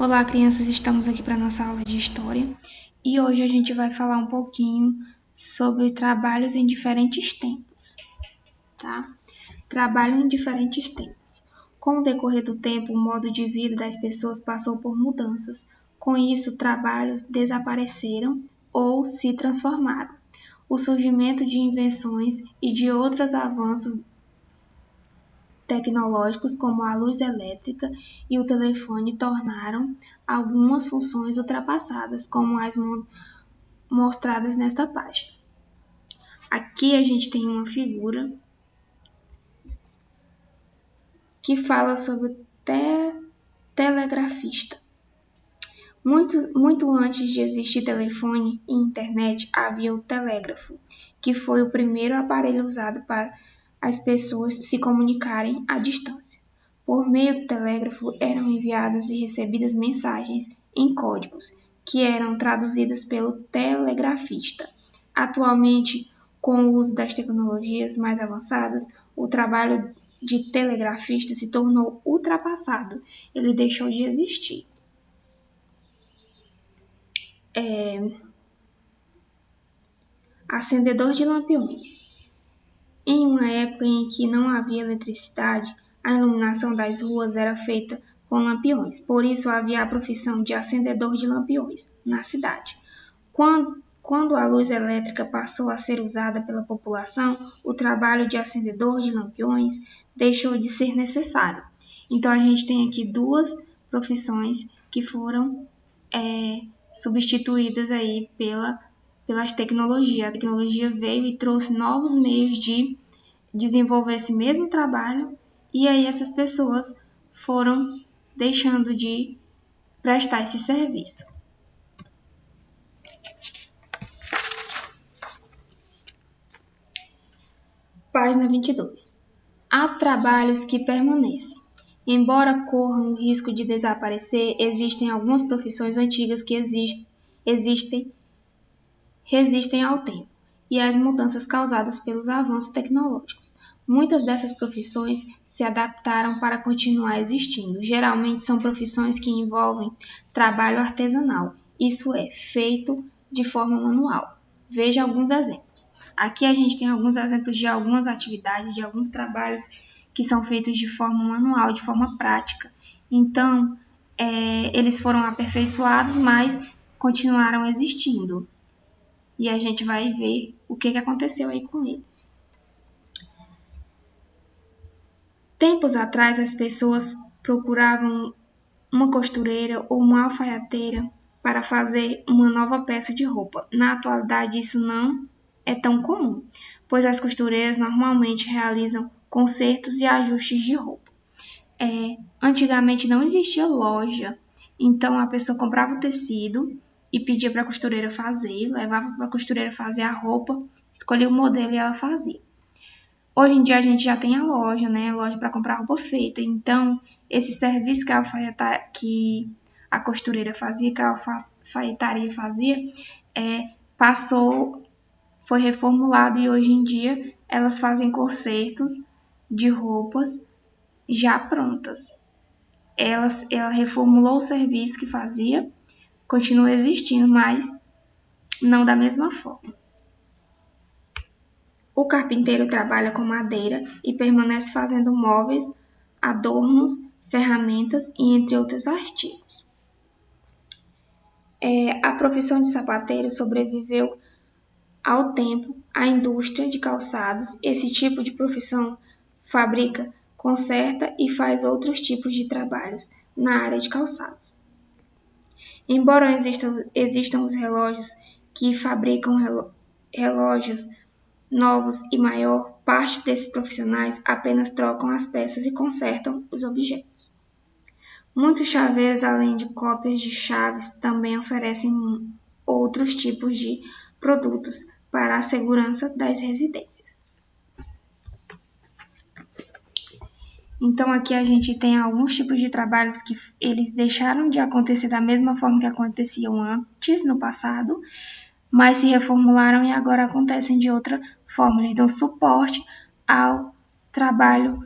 Olá, crianças, estamos aqui para nossa aula de História e hoje a gente vai falar um pouquinho sobre trabalhos em diferentes tempos, tá? Trabalho em diferentes tempos. Com o decorrer do tempo, o modo de vida das pessoas passou por mudanças. Com isso, trabalhos desapareceram ou se transformaram. O surgimento de invenções e de outros avanços tecnológicos como a luz elétrica e o telefone tornaram algumas funções ultrapassadas, como as mostradas nesta página. Aqui a gente tem uma figura que fala sobre o telegrafista. Muito antes de existir telefone e internet, havia o telégrafo, que foi o primeiro aparelho usado para as pessoas se comunicarem à distância. Por meio do telégrafo eram enviadas e recebidas mensagens em códigos, que eram traduzidas pelo telegrafista. Atualmente, com o uso das tecnologias mais avançadas, o trabalho de telegrafista se tornou ultrapassado, ele deixou de existir. Acendedor de lampiões. Em uma época em que não havia eletricidade, a iluminação das ruas era feita com lampiões, por isso havia a profissão de acendedor de lampiões na cidade. Quando a luz elétrica passou a ser usada pela população, o trabalho de acendedor de lampiões deixou de ser necessário. Então a gente tem aqui duas profissões que foram substituídas aí pelas tecnologias. A tecnologia veio e trouxe novos meios de desenvolver esse mesmo trabalho e aí essas pessoas foram deixando de prestar esse serviço. Página 22. Há trabalhos que permanecem. Embora corram o risco de desaparecer, existem algumas profissões antigas que resistem ao tempo e às mudanças causadas pelos avanços tecnológicos. Muitas dessas profissões se adaptaram para continuar existindo. Geralmente são profissões que envolvem trabalho artesanal, isso é, feito de forma manual. Veja alguns exemplos. Aqui a gente tem alguns exemplos de algumas atividades, de alguns trabalhos que são feitos de forma manual, de forma prática. Então, eles foram aperfeiçoados, mas continuaram existindo. E a gente vai ver o que aconteceu aí com eles. Tempos atrás, as pessoas procuravam uma costureira ou uma alfaiateira para fazer uma nova peça de roupa. Na atualidade, isso não é tão comum, pois as costureiras normalmente realizam consertos e ajustes de roupa. Antigamente não existia loja, então a pessoa comprava o tecido e pedia para a costureira fazer, levava para a costureira fazer a roupa, escolhia o modelo e ela fazia. Hoje em dia a gente já tem a loja, né? Loja para comprar roupa feita. Então, esse serviço que a costureira fazia, que a alfaiataria fazia, foi reformulado e hoje em dia elas fazem consertos de roupas já prontas. Ela reformulou o serviço que fazia, continua existindo, mas não da mesma forma. O carpinteiro trabalha com madeira e permanece fazendo móveis, adornos, ferramentas e entre outros artigos. A profissão de sapateiro sobreviveu ao tempo à indústria de calçados. Esse tipo de profissão fabrica, conserta e faz outros tipos de trabalhos na área de calçados. Embora existam os relógios que fabricam relógios novos e maior parte desses profissionais apenas trocam as peças e consertam os objetos. Muitos chaveiros, além de cópias de chaves, também oferecem outros tipos de produtos para a segurança das residências. Então aqui a gente tem alguns tipos de trabalhos que eles deixaram de acontecer da mesma forma que aconteciam antes, no passado, mas se reformularam e agora acontecem de outra forma. Eles dão suporte ao trabalho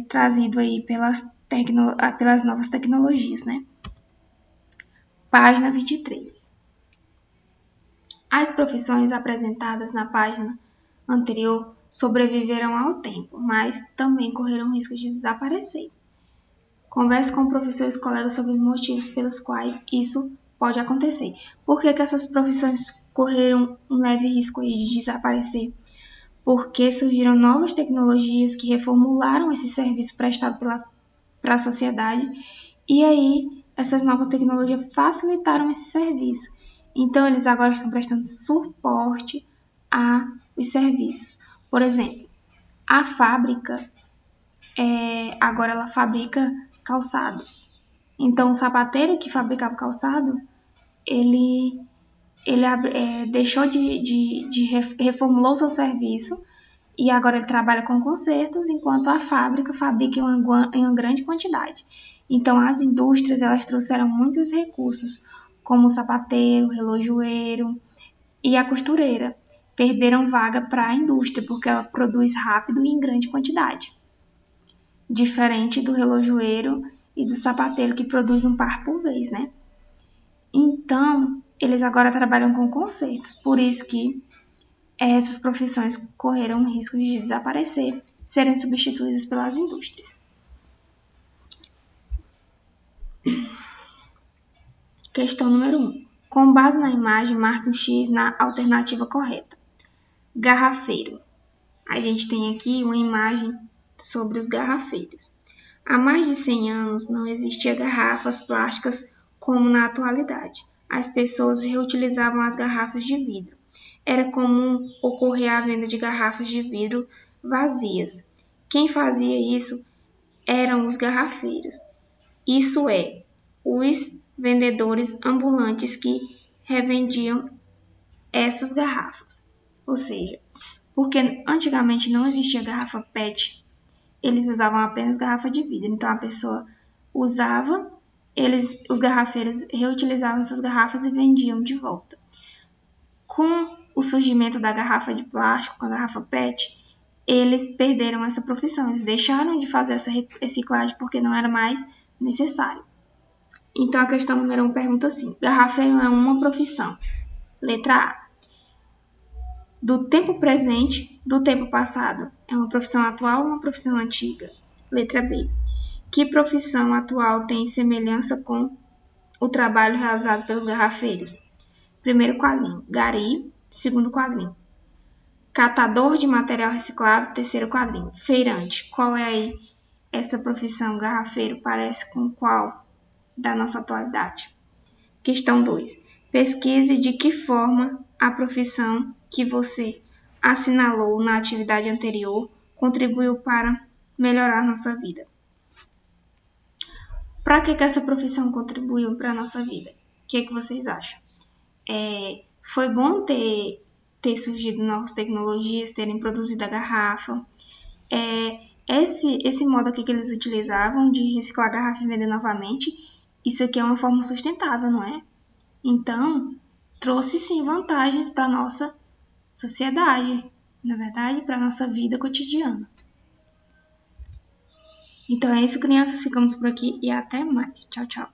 trazido aí pelas novas tecnologias, né? Página 23. As profissões apresentadas na página anterior sobreviveram ao tempo, mas também correram risco de desaparecer. Converse com professores e colegas sobre os motivos pelos quais isso pode acontecer. Por que essas profissões correram um leve risco de desaparecer? Porque surgiram novas tecnologias que reformularam esse serviço prestado para a sociedade, e aí essas novas tecnologias facilitaram esse serviço. Então, eles agora estão prestando suporte aos serviços. Por exemplo, a fábrica, agora ela fabrica calçados. Então, o sapateiro que fabricava calçado, ele deixou reformulou seu serviço e agora ele trabalha com consertos, enquanto a fábrica fabrica em uma grande quantidade. Então, as indústrias elas trouxeram muitos recursos, como o sapateiro, o relojoeiro e a costureira. Perderam vaga para a indústria, porque ela produz rápido e em grande quantidade. Diferente do relojoeiro e do sapateiro, que produz um par por vez, né? Então, eles agora trabalham com consertos, por isso que essas profissões correram o risco de desaparecer, serem substituídas pelas indústrias. Questão número 1. Com base na imagem, marque um X na alternativa correta. Garrafeiro. A gente tem aqui uma imagem sobre os garrafeiros. Há mais de 100 anos não existia garrafas plásticas como na atualidade. As pessoas reutilizavam as garrafas de vidro. Era comum ocorrer a venda de garrafas de vidro vazias. Quem fazia isso eram os garrafeiros, isso é, os vendedores ambulantes que revendiam essas garrafas. Ou seja, porque antigamente não existia garrafa PET, eles usavam apenas garrafa de vidro. Então a pessoa usava, os garrafeiros reutilizavam essas garrafas e vendiam de volta. Com o surgimento da garrafa de plástico, com a garrafa PET, eles perderam essa profissão. Eles deixaram de fazer essa reciclagem porque não era mais necessário. Então a questão número 1 pergunta assim: garrafeiro é uma profissão? Letra A. Do tempo presente, do tempo passado. É uma profissão atual ou uma profissão antiga? Letra B. Que profissão atual tem semelhança com o trabalho realizado pelos garrafeiros? Primeiro quadrinho, gari. Segundo quadrinho, catador de material reciclável. Terceiro quadrinho, feirante. Qual é aí essa profissão? Garrafeiro parece com qual da nossa atualidade? Questão 2. Pesquise de que forma a profissão que você assinalou na atividade anterior contribuiu para melhorar nossa vida. Para que essa profissão contribuiu para a nossa vida? O que vocês acham? Foi bom ter surgido novas tecnologias, terem produzido a garrafa. Esse modo aqui que eles utilizavam de reciclar a garrafa e vender novamente, isso aqui é uma forma sustentável, não é? Então, trouxe sim vantagens para a nossa sociedade, na verdade, para a nossa vida cotidiana. Então é isso, crianças. Ficamos por aqui e até mais. Tchau, tchau.